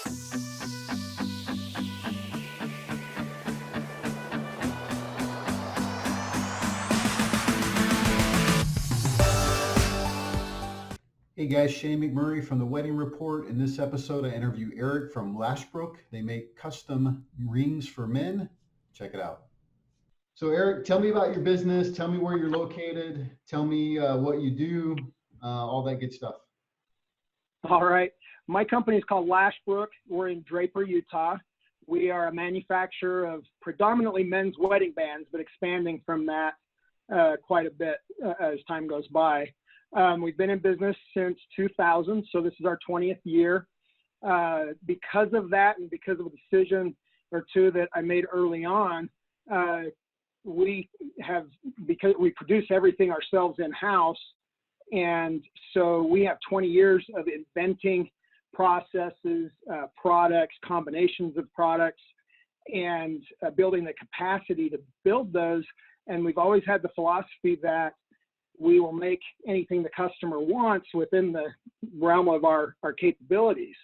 Hey guys, Shane McMurray from the Wedding Report. In this episode, I interview Eric from Lashbrook. They make custom rings for men. Check it out. So Eric, tell me about your business. Tell me where you're located. Tell me what you do, all that good stuff. All right. My company is called Lashbrook. We're in Draper, Utah. We are a manufacturer of predominantly men's wedding bands, but expanding from that quite a bit as time goes by. We've been in business since 2000, so this is our 20th year. Because of that and because of a decision or two that I made early on, because we produce everything ourselves in-house, and so we have 20 years of inventing processes, products, combinations of products, and building the capacity to build those. And we've always had the philosophy that we will make anything the customer wants within the realm of our capabilities.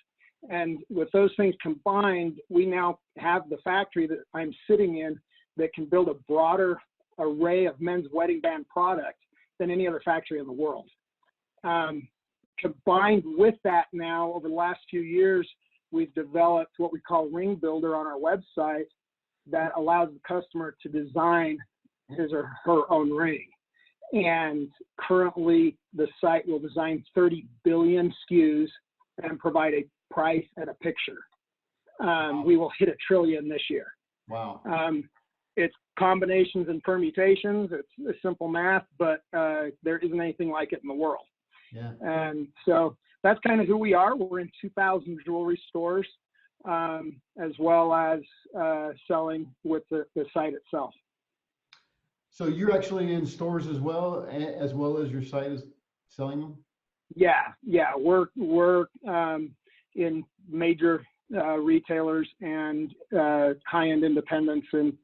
And with those things combined, we now have the factory that I'm sitting in that can build a broader array of men's wedding band product than any other factory in the world. Combined with that now, over the last few years, we've developed what we call Ring Builder on our website that allows the customer to design his or her own ring. And currently, the site will design 30 billion SKUs and provide a price and a picture. We will hit 1 trillion this year. Wow. It's combinations and permutations. It's a simple math, but there isn't anything like it in the world. Yeah. And so that's kind of who we are. We're in 2,000 jewelry stores, as well as selling with the site itself. So you're actually in stores as well as your site is selling them? Yeah. We're in major retailers and high-end independents in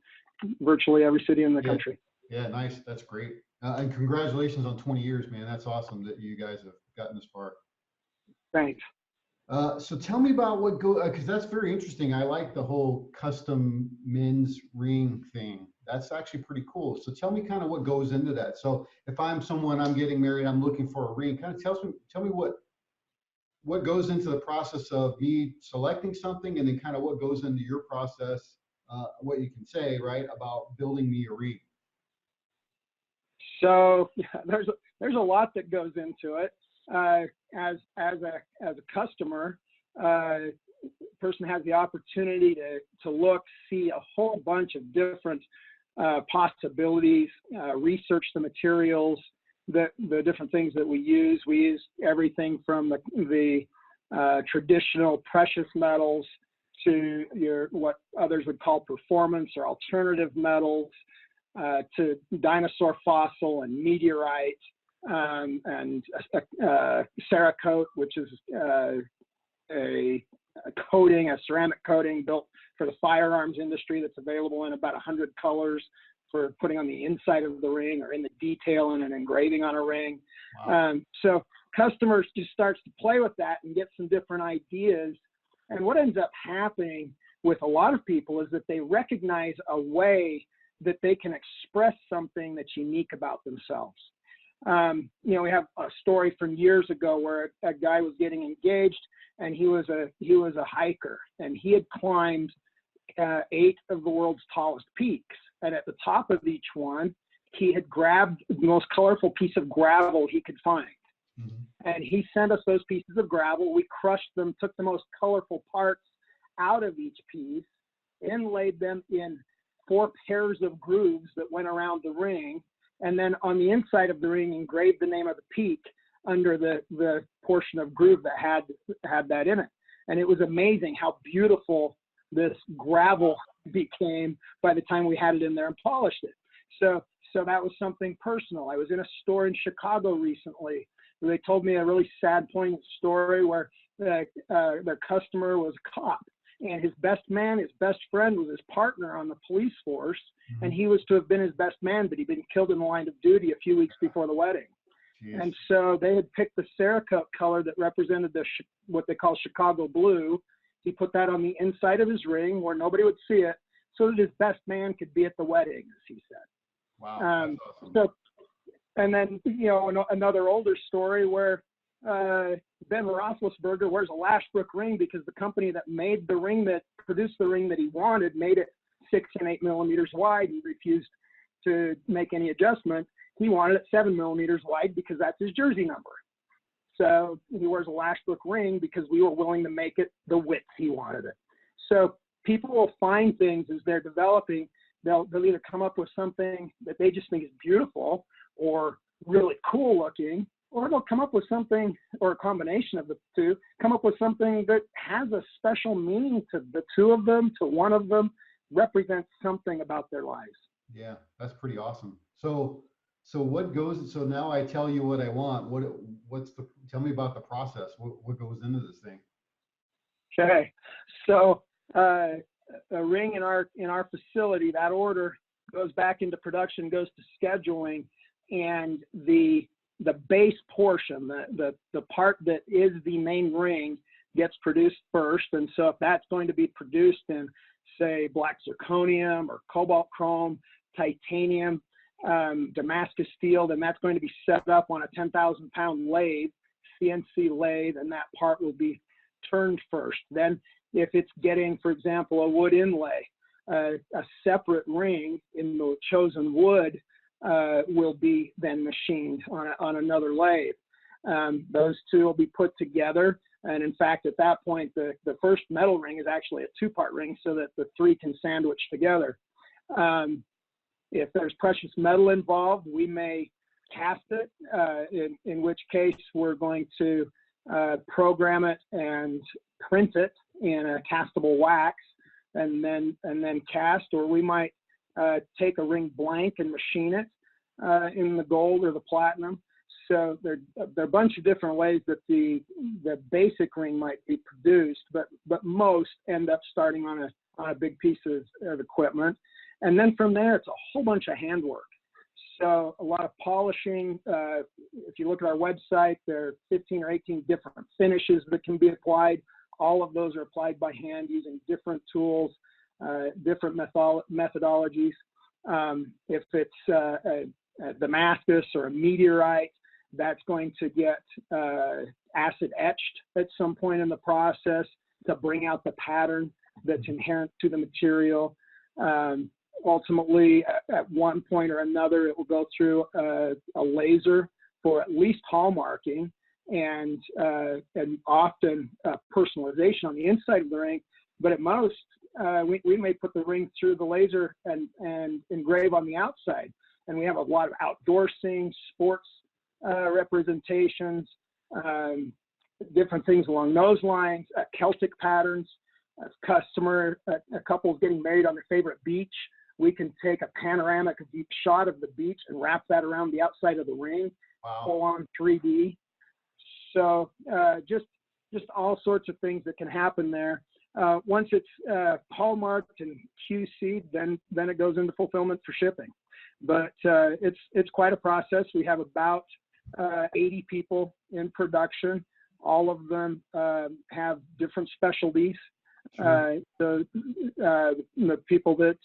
virtually every city in the country. Yeah, nice. That's great. And congratulations on 20 years, man. That's awesome that you guys have gotten this far. Thanks. So tell me about what because that's very interesting. I like the whole custom men's ring thing. That's actually pretty cool. So tell me kind of what goes into that. So if I'm someone, I'm getting married, I'm looking for a ring, kind of tell me what goes into the process of me selecting something, and then kind of what goes into your process, what you can say, right, about building me a ring. So there's a lot that goes into it. As a customer, person has the opportunity to look, see a whole bunch of different possibilities, research the materials, the different things that we use. We use everything from the traditional precious metals to what others would call performance or alternative metals, to dinosaur fossil and meteorite, and Cerakote, which is a ceramic coating built for the firearms industry that's available in about 100 colors for putting on the inside of the ring or in the detail in an engraving on a ring. Wow. So customers just starts to play with that and get some different ideas. And what ends up happening with a lot of people is that they recognize a way that they can express something that's unique about themselves. We have a story from years ago where a guy was getting engaged, and he was a hiker, and he had climbed 8 of the world's tallest peaks. And at the top of each one, he had grabbed the most colorful piece of gravel he could find. Mm-hmm. And he sent us those pieces of gravel. We crushed them, took the most colorful parts out of each piece, inlaid them in 4 pairs of grooves that went around the ring, and then on the inside of the ring engraved the name of the peak under the portion of groove that had that in it. And it was amazing how beautiful this gravel became by the time we had it in there and polished it. So that was something personal. I was in a store in Chicago recently where they told me a really sad, poignant story where their customer was a cop, and his best friend was his partner on the police force. Mm-hmm. And he was to have been his best man, but he'd been killed in the line of duty a few weeks before the wedding. Jeez. And so they had picked the Cerakote color that represented what they call Chicago blue. He put that on the inside of his ring where nobody would see it, so that his best man could be at the wedding, as he said. Wow, that's awesome. So, and then, you know, another older story where Ben Roethlisberger wears a Lashbrook ring because the company that made the ring, that produced the ring that he wanted, made it 6 and 8 millimeters wide. He refused to make any adjustment. He wanted it 7 millimeters wide because that's his jersey number. So he wears a Lashbrook ring because we were willing to make it the width he wanted it. So people will find things as they're developing. They'll either come up with something that they just think is beautiful or really cool looking, or they'll come up with something, or a combination of the two, come up with something that has a special meaning to the two of them, to one of them, represents something about their lives. Yeah, that's pretty awesome. So what goes, so now I tell you what I want. Tell me about the process. What goes into this thing? Okay. So a ring in our facility, that order goes back into production, goes to scheduling, and the base portion, the part that is the main ring, gets produced first. And so if that's going to be produced in, say, black zirconium or cobalt chrome, titanium, Damascus steel, then that's going to be set up on a 10,000 pound lathe, CNC lathe, and that part will be turned first. Then if it's getting, for example, a wood inlay, a separate ring in the chosen wood will be then machined on another lathe. Those two will be put together. And in fact, at that point, the first metal ring is actually a 2-part ring so that the 3 can sandwich together. If there's precious metal involved, we may cast it, in which case we're going to program it and print it in a castable wax and then cast, or we might take a ring blank and machine it in the gold or the platinum. So there are a bunch of different ways that the basic ring might be produced, but most end up starting on a big piece of equipment. And then from there, it's a whole bunch of handwork. So a lot of polishing. If you look at our website, there are 15 or 18 different finishes that can be applied. All of those are applied by hand using different tools, different methodologies. If it's a Damascus or a meteorite, that's going to get acid etched at some point in the process to bring out the pattern that's inherent to the material. Ultimately, at one point or another, it will go through a laser for at least hallmarking and often personalization on the inside of the ring. But at most, we may put the ring through the laser and engrave on the outside. And we have a lot of outdoor scenes, sports representations, different things along those lines, Celtic patterns. A couple is getting married on their favorite beach. We can take a panoramic deep shot of the beach and wrap that around the outside of the ring, full on 3D. So just all sorts of things that can happen there. Once it's hallmarked and QC'd, then it goes into fulfillment for shipping. But it's quite a process. We have about 80 people in production. All of them have different specialties. Sure. The people that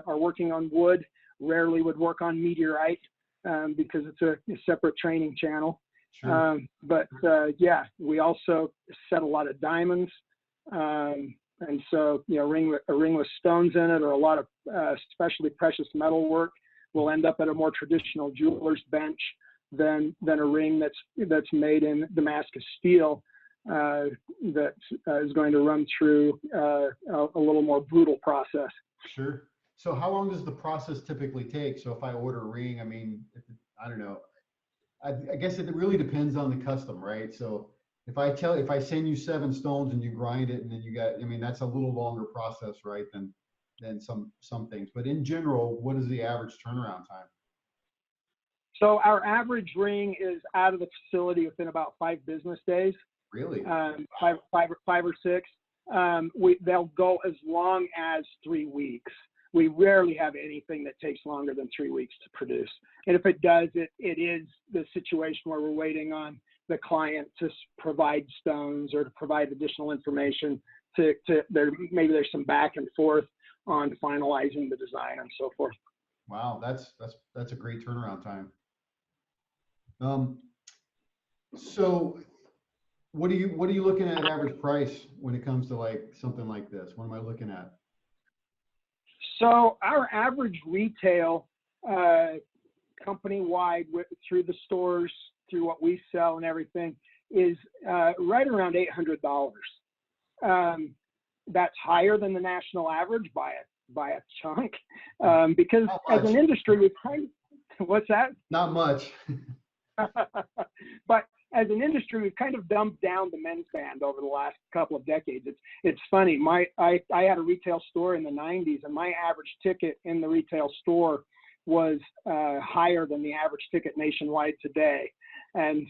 are working on wood rarely would work on meteorite because it's a separate training channel. Sure. Yeah, we also set a lot of diamonds. And so, a ring with stones in it or a lot of especially precious metal work will end up at a more traditional jeweler's bench than a ring that's made in Damascus steel that is going to run through a little more brutal process. Sure. So how long does the process typically take? So if I order a ring, I mean, I don't know. I guess it really depends on the custom, right? So if I send you 7 stones and you grind it and then that's a little longer process, right? Than some things. But in general, what is the average turnaround time? So our average ring is out of the facility within about 5 business days. Really? 5 or 6. They'll go as long as 3 weeks. We rarely have anything that takes longer than 3 weeks to produce. And if it does, it is the situation where we're waiting on the client to provide stones or to provide additional information maybe there's some back and forth on finalizing the design and so forth. Wow, that's a great turnaround time. So what are you looking at average price when it comes to like something like this? What am I looking at? So our average retail company-wide through the stores, through what we sell and everything, is right around $800. That's higher than the national average by a chunk, because as an industry we've what's that? Not much. But as an industry, we've kind of dumbed down the men's band over the last couple of decades. It's funny. I had a retail store in the 90s, and my average ticket in the retail store was higher than the average ticket nationwide today. And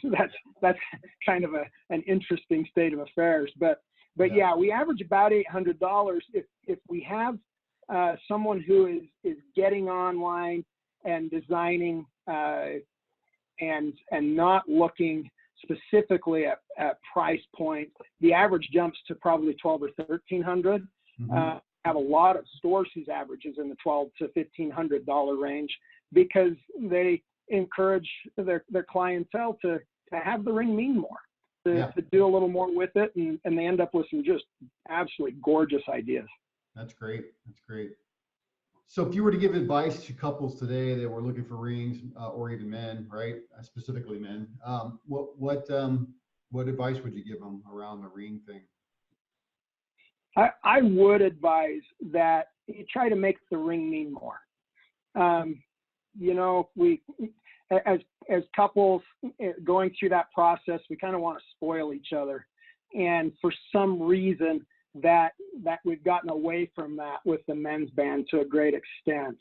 that's kind of an interesting state of affairs. But yeah, we average about $800 if we have someone who is getting online and designing and not looking specifically at price point. The average jumps to probably $1,200 or $1,300. Mm-hmm. Have a lot of stores whose average is in the $1,200 to $1,500 range, because they encourage their clientele to have the ring mean more, to do a little more with it, and they end up with some just absolutely gorgeous ideas. That's great. That's great. So if you were to give advice to couples today that were looking for rings, or even men, right? Specifically men, what advice would you give them around the ring thing? I would advise that you try to make the ring mean more. We, as couples going through that process, we kind of want to spoil each other. And for some reason, that we've gotten away from that with the men's band to a great extent.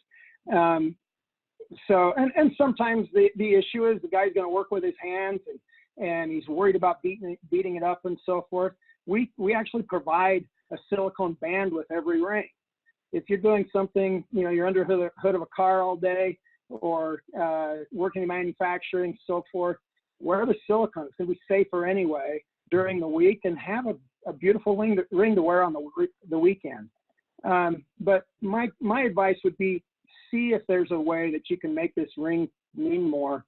So sometimes the issue is the guy's going to work with his hands and he's worried about beating it up and so forth. We actually provide a silicone band with every ring. If you're doing something, you're under the hood of a car all day, or working in manufacturing, so forth, wear the silicone. It's going to be safer anyway during the week, and have a beautiful ring to wear on the weekend. But my advice would be, see if there's a way that you can make this ring mean more.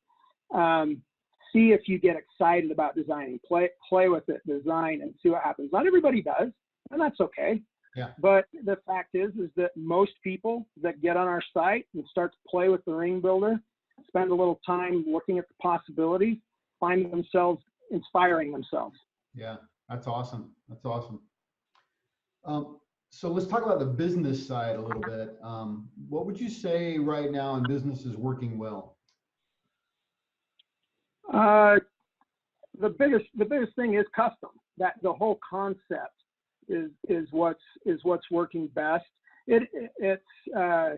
See if you get excited about designing, play with it, design, and see what happens. Not everybody does, and that's okay. Yeah. But the fact is that most people that get on our site and start to play with the ring builder, spend a little time looking at the possibilities, find themselves inspiring themselves. Yeah, that's awesome. That's awesome. So let's talk about the business side a little bit. What would you say right now in business is working well? The biggest thing is custom. That the whole concept is what's working best. It's a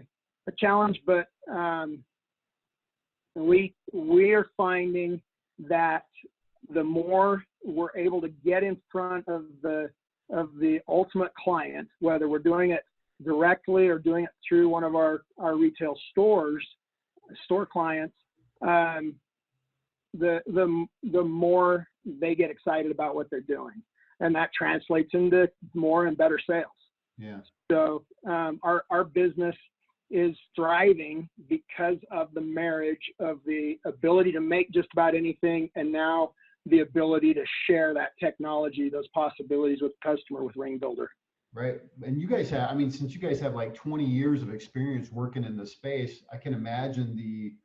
challenge, but we are finding that the more we're able to get in front of the ultimate client, whether we're doing it directly or doing it through one of our retail store clients, the more they get excited about what they're doing, and that translates into more and better sales. Yeah. So our business is thriving because of the marriage of the ability to make just about anything, and now the ability to share that technology, those possibilities with the customer with Ring Builder. Right. And you guys have, since you guys have like 20 years of experience working in the space, I can imagine the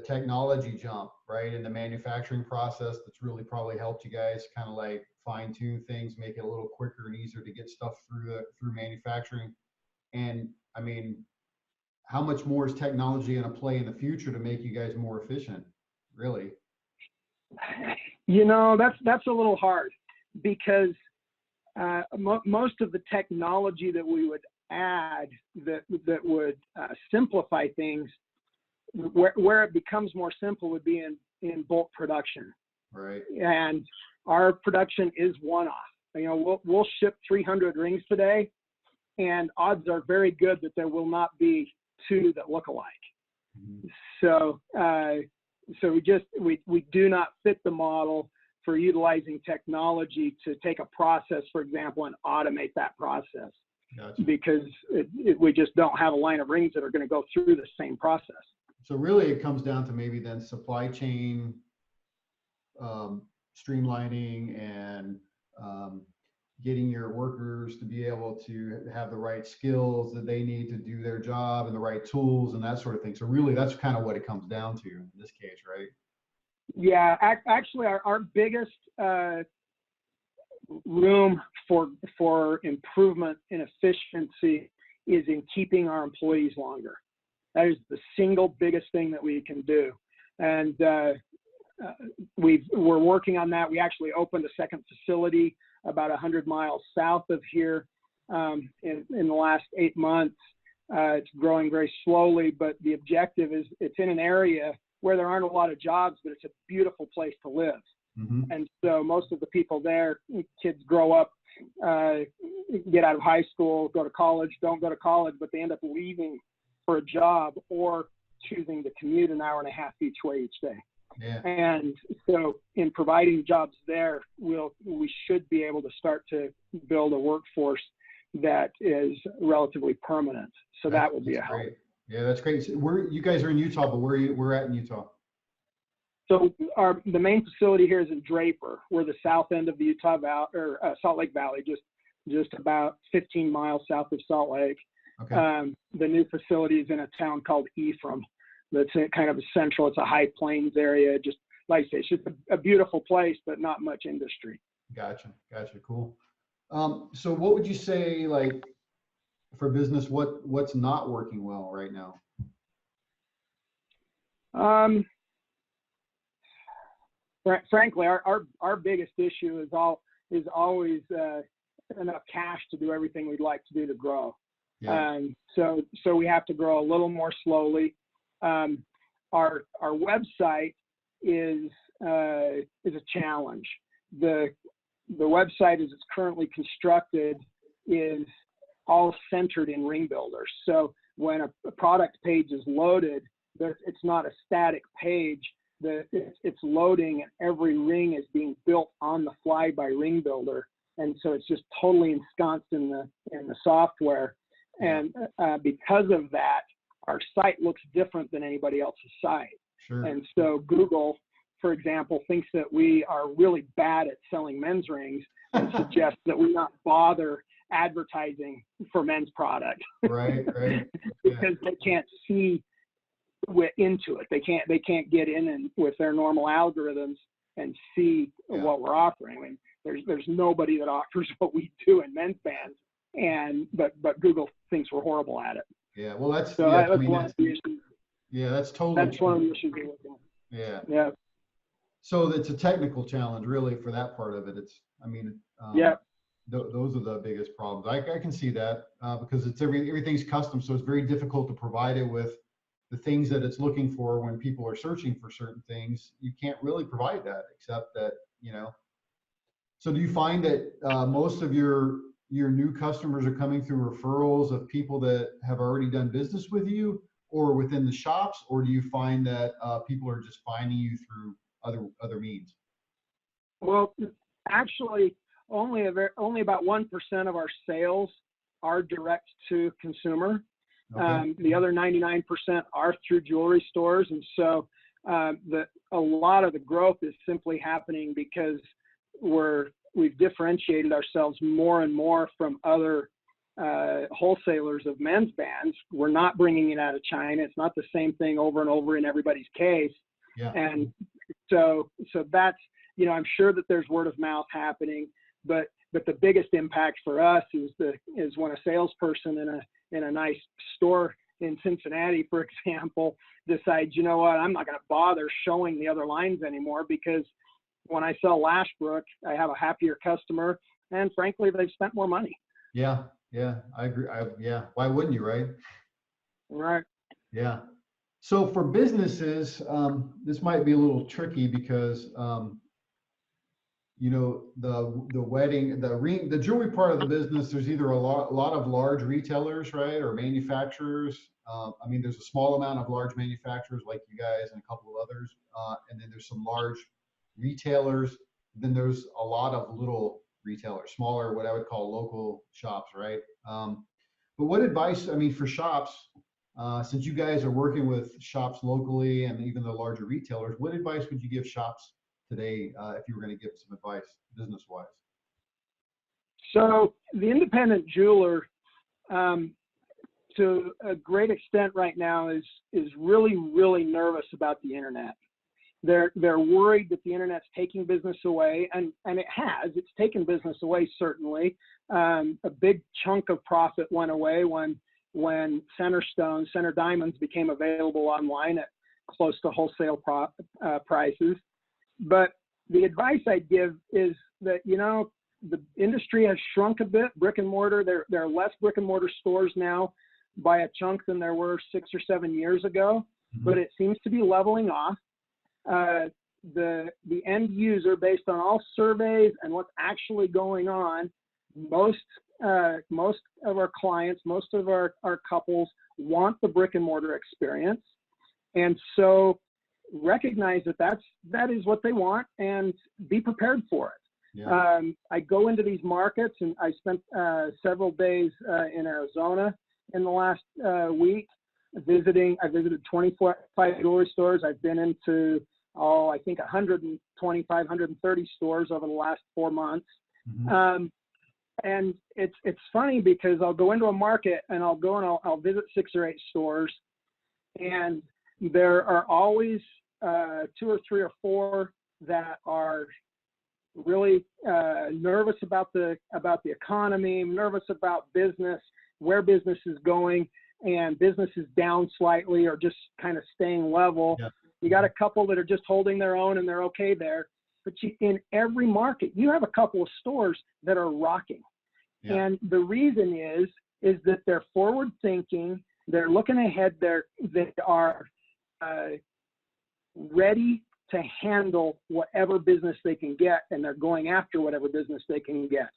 technology jump, right, in the manufacturing process that's really probably helped you guys kind of like fine tune things, make it a little quicker and easier to get stuff through manufacturing. And how much more is technology going to play in the future to make you guys more efficient, really? That's a little hard, because most of the technology that we would add that would simplify things, where it becomes more simple would be in bulk production. Right. And our production is one-off. We'll ship 300 rings today, and odds are very good that there will not be two that look alike. Mm-hmm. So we do not fit the model for utilizing technology to take a process, for example, and automate that process. Gotcha. Because we just don't have a line of rings that are going to go through the same process. So really it comes down to maybe then supply chain streamlining and getting your workers to be able to have the right skills that they need to do their job and the right tools and that sort of thing. So really that's kind of what it comes down to in this case, right? Yeah, actually our biggest room for improvement in efficiency is in keeping our employees longer. That is the single biggest thing that we can do. And we're working on that. We actually opened a second facility about 100 miles south of here in the last 8 months. It's growing very slowly, but the objective is it's in an area where there aren't a lot of jobs, but it's a beautiful place to live. Mm-hmm. And so most of the people there, kids grow up, get out of high school, go to college, don't go to college, but they end up leaving for a job or choosing to commute an hour and a half each way each day. Yeah. And so in providing jobs there, we should be able to start to build a workforce that is relatively permanent. So that would be a help. Great. Yeah, that's great. So you guys are in Utah, but where at in Utah? So the main facility here is in Draper. We're the south end of the Utah Valley, or Salt Lake Valley, just about 15 miles south of Salt Lake. Okay. The new facility is in a town called Ephraim. That's kind of central. It's a high plains area. Just like I say, it's just a beautiful place, but not much industry. Gotcha. Cool. So what would you say, like, for business, what's not working well right now? Frankly, our biggest issue is always enough cash to do everything we'd like to do to grow. Yeah. So we have to grow a little more slowly. Our website is a challenge. The website as it's currently constructed is all centered in ring builders. So when a product page is loaded, it's not a static page. It's loading and every ring is being built on the fly by ring builder. And so it's just totally ensconced in the software. And because of that, our site looks different than anybody else's site. Sure. And so Google, for example, thinks that we are really bad at selling men's rings and suggests that we not bother advertising for men's product. Right. Yeah. Because they can't see into it. They can't get in and with their normal algorithms and see what we're offering. I mean, there's nobody that offers what we do in men's bands, but Google thinks we're horrible at it. Yeah, well, that's so yeah, that's one of the issues. Yeah, that's totally. That's one of the issues we're looking at. Yeah. Yeah. So it's a technical challenge, really, for that part of it. Those are the biggest problems. I can see that because everything's custom, so it's very difficult to provide it with the things that it's looking for when people are searching for certain things. You can't really provide that, except that, So do you find that most of your new customers are coming through referrals of people that have already done business with you, or within the shops, or do you find that people are just finding you through other means? Well, actually, only about 1% of our sales are direct to consumer. Okay. The other 99% are through jewelry stores, and so a lot of the growth is simply happening because we've differentiated ourselves more and more from other wholesalers of men's bands. We're not bringing it out of China. It's not the same thing over and over in everybody's case. Yeah. And so that's, I'm sure that there's word of mouth happening, but the biggest impact for us is when a salesperson in a nice store in Cincinnati, for example, decides, you know what, I'm not going to bother showing the other lines anymore, because when I sell Lashbrook, I have a happier customer, and frankly, they've spent more money. Yeah, I agree. Why wouldn't you, right? Right. Yeah. So for businesses, this might be a little tricky because, the wedding, the jewelry part of the business, there's either a lot of large retailers, right, or manufacturers, I mean, there's a small amount of large manufacturers like you guys and a couple of others, and then there's some large retailers. Then there's a lot of little retailers, smaller, what I would call local shops, right? But what advice, I mean, for shops, since you guys are working with shops locally and even the larger retailers, what advice would you give shops today if you were going to give some advice business-wise? So the independent jeweler, to a great extent right now, is really nervous about the internet. They're worried that the internet's taking business away, and it has. It's taken business away, certainly. A big chunk of profit went away when center diamonds became available online at close to wholesale prices. But the advice I'd give is that, you know, the industry has shrunk a bit. Brick and mortar, there are less brick and mortar stores now by a chunk than there were 6 or 7 years ago, but it seems to be leveling off. The end user, based on all surveys and what's actually going on, most of our clients, most of our couples want the brick and mortar experience, and so recognize that is what they want and be prepared for it. Yeah. I go into these markets, and I spent several days in Arizona in the last week visiting. I visited 25 jewelry stores. I've been into I think 125, 130 stores over the last 4 months. And it's funny because I'll go into a market and I'll visit 6 or 8 stores, and there are always 2 or 3 or 4 that are really nervous about the economy, nervous about business, where business is going, and business is down slightly or just kind of staying level. Yeah. You got a couple that are just holding their own and they're okay there. But in every market, you have a couple of stores that are rocking. Yeah. And the reason is that they're forward thinking, they're looking ahead, they are ready to handle whatever business they can get, and they're going after whatever business they can get.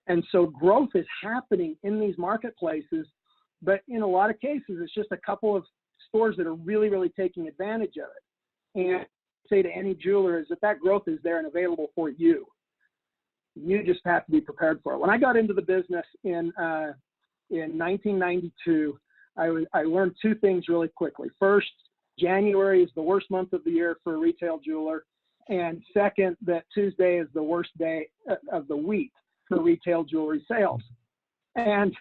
And so growth is happening in these marketplaces, but in a lot of cases, it's just a couple of stores that are really taking advantage of it. And say to any jeweler is that growth is there and available for you. You just have to be prepared for it. When I got into the business in 1992, I learned 2 things really quickly. First, January is the worst month of the year for a retail jeweler. And second, that Tuesday is the worst day of the week for retail jewelry sales. And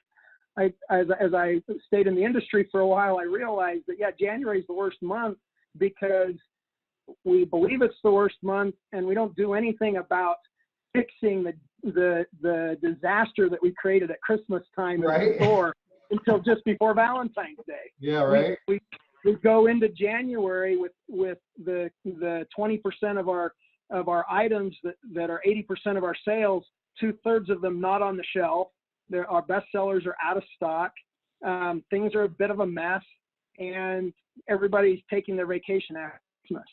as I stayed in the industry for a while, I realized that, January is the worst month because we believe it's the worst month, and we don't do anything about fixing the disaster that we created at Christmas time in the store until just before Valentine's Day. Yeah, right. We go into January with the 20% of our items that are 80% of our sales, 2/3 of them not on the shelf. Our best sellers are out of stock. Things are a bit of a mess, and everybody's taking their vacation after Christmas.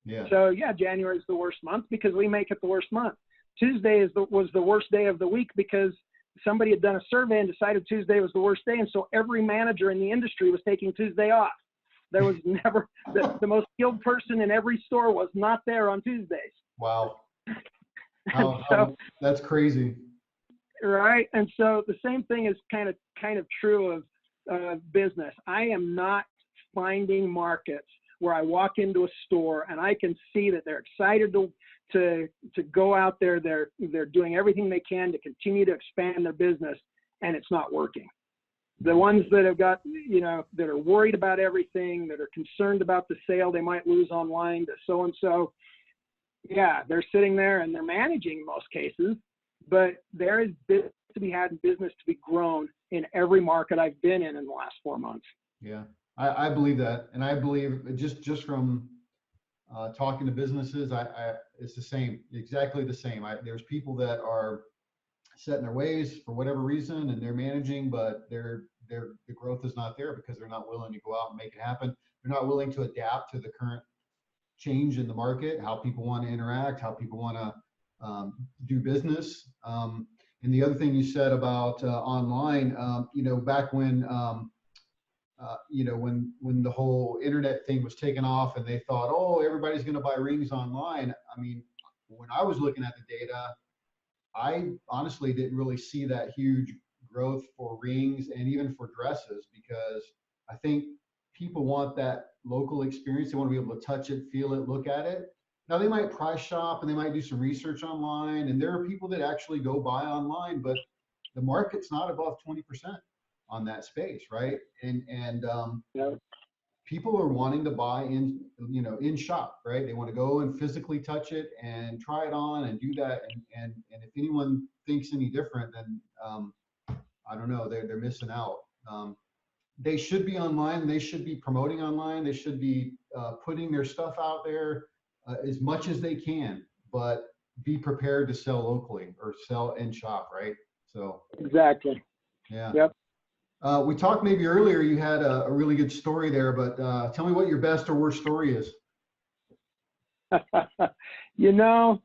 Yeah. So January is the worst month because we make it the worst month. Tuesday was the worst day of the week because somebody had done a survey and decided Tuesday was the worst day, and so every manager in the industry was taking Tuesday off. There was never the most skilled person in every store was not there on Tuesdays. Wow. That's crazy. Right. And so the same thing is kind of true of business. I am not finding markets where I walk into a store and I can see that they're excited to go out there. They're doing everything they can to continue to expand their business, and it's not working. The ones that have got, that are worried about everything, that are concerned about the sale they might lose online to so-and-so, they're sitting there and they're managing in most cases, but there is business to be had and business to be grown in every market I've been in the last 4 months. Yeah, I believe that. And I believe just from talking to businesses, it's the same, exactly the same. There's people that are set in their ways for whatever reason, and they're managing, but the growth is not there because they're not willing to go out and make it happen. They're not willing to adapt to the current change in the market, how people want to interact, how people want to do business. And the other thing you said about online, back when when the whole internet thing was taken off and they thought, oh, everybody's going to buy rings online. I mean, when I was looking at the data, I honestly didn't really see that huge growth for rings and even for dresses, because I think people want that local experience. They want to be able to touch it, feel it, look at it. Now they might price shop and they might do some research online, and there are people that actually go buy online, but the market's not above 20% on that space, right? And Yeah. people are wanting to buy in shop, right? They want to go and physically touch it and try it on and do that. And if anyone thinks any different, then I don't know, they're missing out. They should be online. They should be promoting online. They should be putting their stuff out there as much as they can, but be prepared to sell locally or sell in shop, right? So Exactly. yeah. Yep. We talked maybe earlier, you had a really good story there, but tell me what your best or worst story is. You know,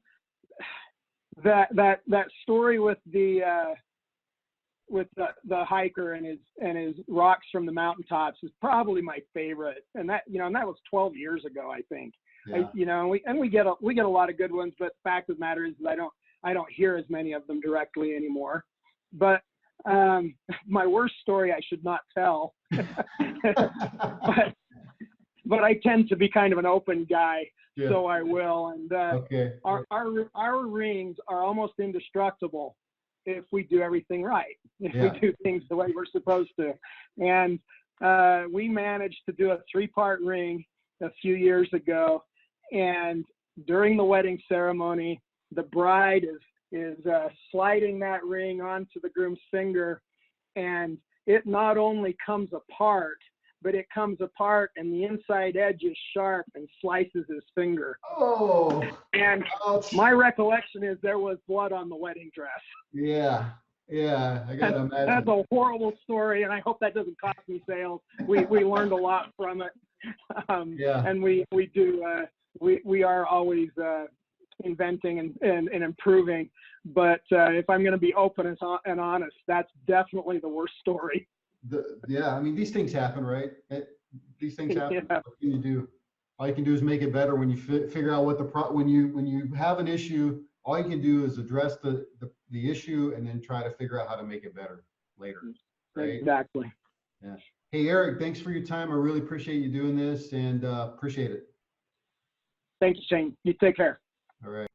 that story with the hiker and his rocks from the mountaintops is probably my favorite. And that was 12 years ago, I think. Yeah. We get a lot of good ones, but the fact of the matter is I don't hear as many of them directly anymore. But my worst story I should not tell, but I tend to be kind of an open guy, Yeah. so I will. And Okay. our rings are almost indestructible if we do everything right, if Yeah. we do things the way we're supposed to. And we managed to do a 3-part ring a few years ago, and during the wedding ceremony, the bride is sliding that ring onto the groom's finger, and it not only comes apart, but it comes apart and the inside edge is sharp and slices his finger. Oh. And Ouch. my recollection is there was blood on the wedding dress. Yeah. Yeah. I gotta imagine. That's a horrible story, and I hope that doesn't cost me sales. We learned a lot from it. Yeah. And we are always inventing and improving. But if I'm going to be open and honest, that's definitely the worst story. Yeah, I mean, these things happen, right? These things happen. Yeah. What can you do? All you can do is make it better. When you figure out what when you have an issue, all you can do is address the issue and then try to figure out how to make it better later. Right? Exactly. Yeah. Hey, Eric, thanks for your time. I really appreciate you doing this, and appreciate it. Thank you, Shane. You take care. All right.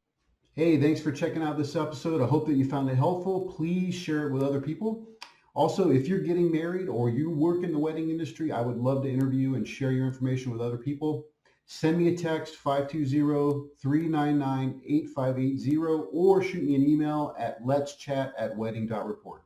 Hey, thanks for checking out this episode. I hope that you found it helpful. Please share it with other people. Also, if you're getting married or you work in the wedding industry, I would love to interview and share your information with other people. Send me a text, 520-399-8580, or shoot me an email at letschat@wedding.report.